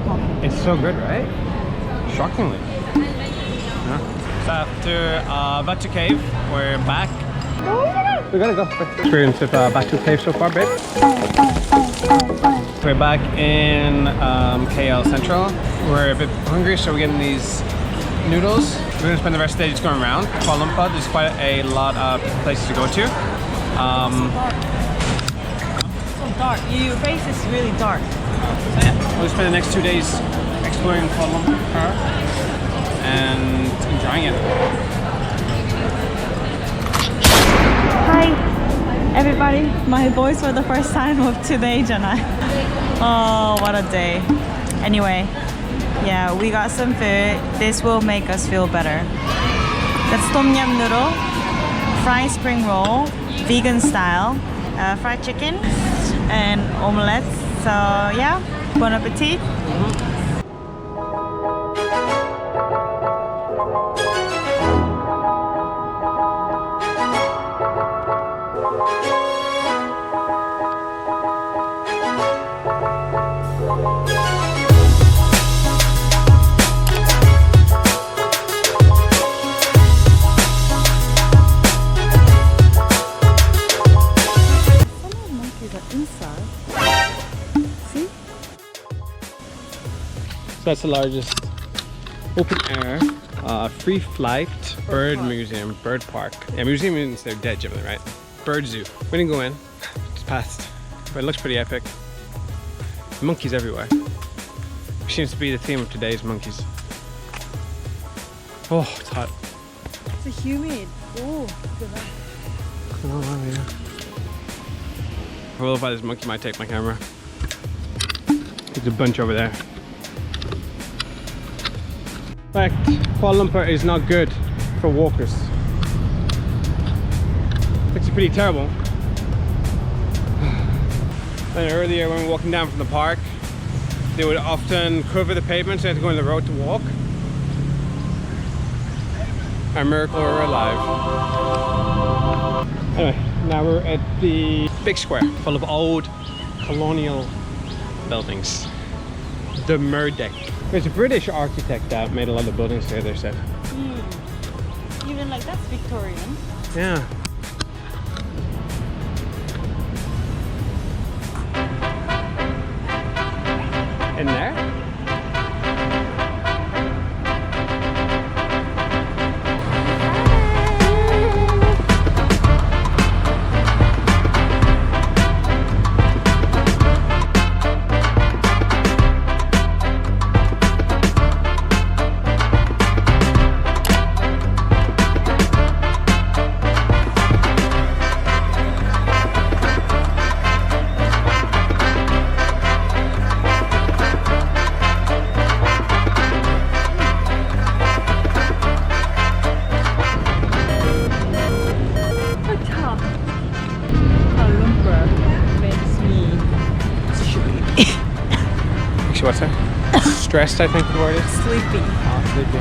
coffee. It's so good, right? Shockingly. Yeah. So after Batu Cave, we're back. We gotta go. Experience of Batu Cave so far, babe? We're back in KL Central. We're a bit hungry, so we're getting these noodles. We're gonna spend the rest of the day just going around Kuala Lumpur. There's quite a lot of places to go to. So dark. Your face is really dark. So yeah, we'll spend the next 2 days exploring Kuala Lumpur and enjoying it. Hi, everybody. My voice for the first time of today, Janai. Oh, what a day. Anyway, yeah, we got some food. This will make us feel better. That's tom yum noodle, fried spring roll, vegan style, fried chicken, and omelette. So yeah, bon appetit. So that's the largest open air free flight bird museum, bird park. Yeah, museum means they're dead generally, right? Bird zoo. We didn't go in, just passed, but it looks pretty epic. Monkeys everywhere. Seems to be the theme of today's monkeys. Oh, it's hot. It's humid. Oh, look at that. Oh, yeah. Well, if this monkey might take my camera. There's a bunch over there. In fact, Kuala Lumpur is not good for walkers. It's actually pretty terrible. And earlier when we were walking down from the park, they would often cover the pavement so you had to go on the road to walk. A miracle we're alive. Anyway, now we're at the big square full of old colonial buildings. The Merdeka. There's a British architect that made a lot of buildings there, they said. Even like that's Victorian. Yeah. In there? What's that? Stressed, I think the word is. Sleepy. Oh, sleepy.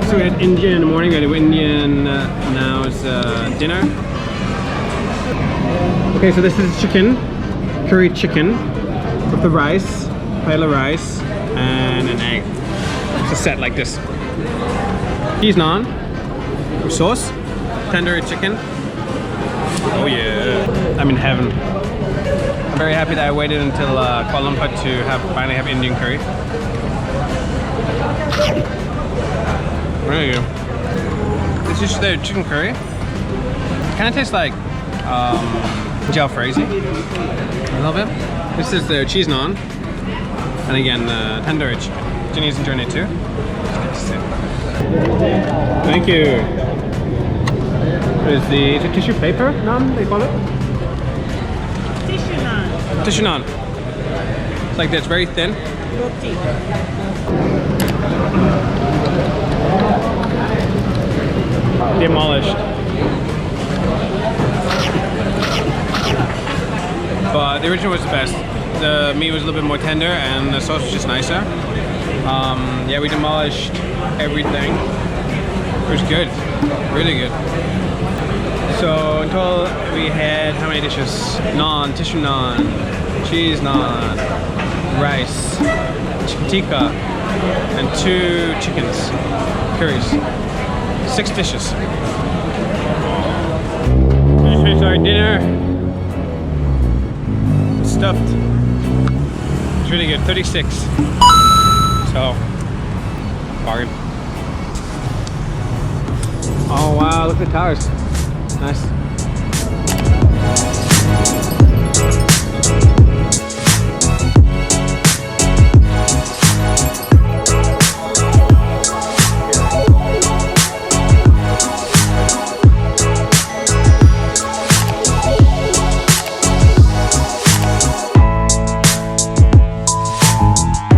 So we had Indian in the morning, we had Indian, now it's dinner. Okay, so this is chicken, curry chicken, with the rice, pile of rice, and an egg. It's a set like this. Cheese naan, with sauce, tandoori chicken. Oh yeah, I'm in heaven. I'm very happy that I waited until Kuala Lumpur to finally have Indian curry. There you go. This is the chicken curry. Kind of tastes like jalfrezi a little bit. This is the cheese naan, and again the tandoori chicken. Jinny's enjoying it too. Thank you. Is it tissue paper naan they call it? Tissue naan. Tissue naan. It's like this, very thin. Roti. demolished. But the original was the best. The meat was a little bit more tender and the sauce was just nicer. Yeah, we demolished everything. It was good, really good. So in total we had how many dishes? Naan, tissue naan, cheese naan, rice, chicken tikka, and 2 chickens, curries. 6 dishes. Just finished our dinner. Stuffed. It's really good, 36. So, bargain. Oh wow, look at the towers. Nice.